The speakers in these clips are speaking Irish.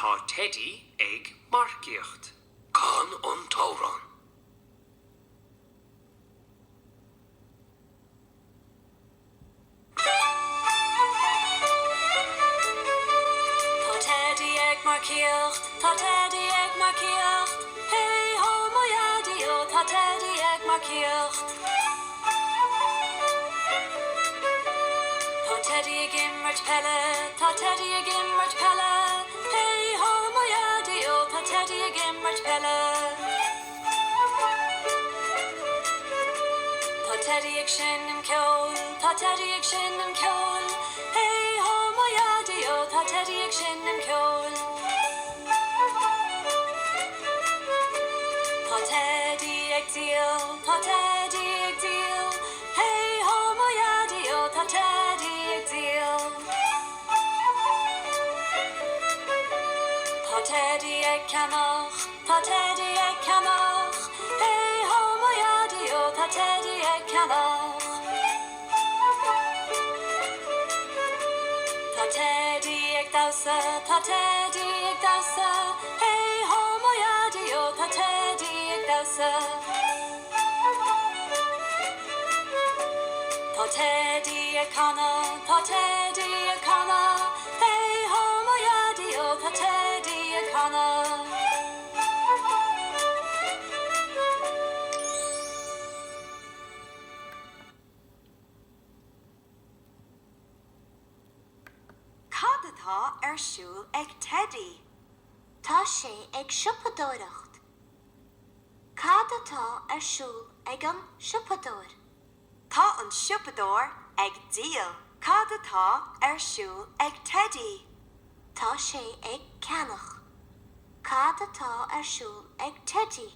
Tá Teddy ag marciocht. Can an tauran. Tá Teddy ag marciocht, tá Teddy ag marciocht. Hey ho moiadi o, tá Teddy ag marciocht. Tá Teddy ag immert pelle, tá Teddy ag immert pelle. Hey ho moiadi o, tá Teddy ag immert pelle. Tá Teddy ag sin im ceol, tá Teddy ag sin im ceol. Hey ho moiadi o, tá Teddy ag sin im ceol. Tá Teddy ag deal, tá Teddy ag deal. Hey ho moiadi o, tá Teddy ag deal. Tá Teddy ag canach, tá Teddy ag canach. Hey ho moiadi o, tá Teddy ag canach. Tá Teddy ag dausa, tá Teddy ag dausa. Hey ho moiadi o, tá Teddy ag dausa. Tá Teddy ag canna, tá Teddy ag canna. Hey ho moiadi o, tá Teddy ag canna. Cad atá siúl ag Teddy. Tá sé ag siopadóireacht. Cad atá siúl ag an siopadóir. Tá an siúpadóir ag díal. Cad atá siúl ag Teddy. Tá sé ag ceannach. Cad atá siúl ag Teddy.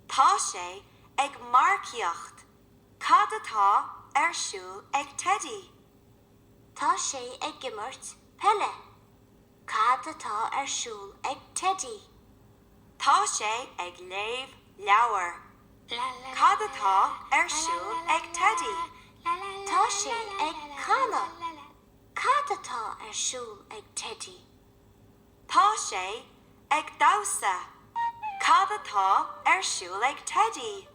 Tá sé ag marciocht. Cad atá siúl ag Teddy. Tá sé ag gimmert pelle. Cad atá siúl ag Teddy. Tá sé ag léamh leabhar. Cad atá siúl ag Teddy. Tá sé ag canna. Cad atá siúl ag Teddy. Tá sé ag dausa. Cad atá siúl ag Teddy.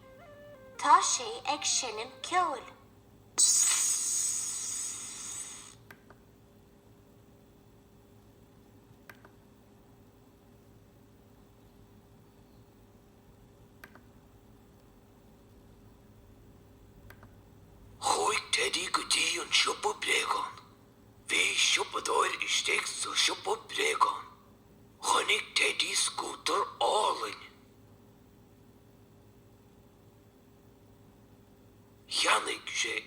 Tá sé ag sinim ceol. Chuig Teddy go dtí an siopa bréagán. Bhí siopadóir isteach sa siopa bréagán. Chonigh Teddy scooter álainn. Cheannaigh sé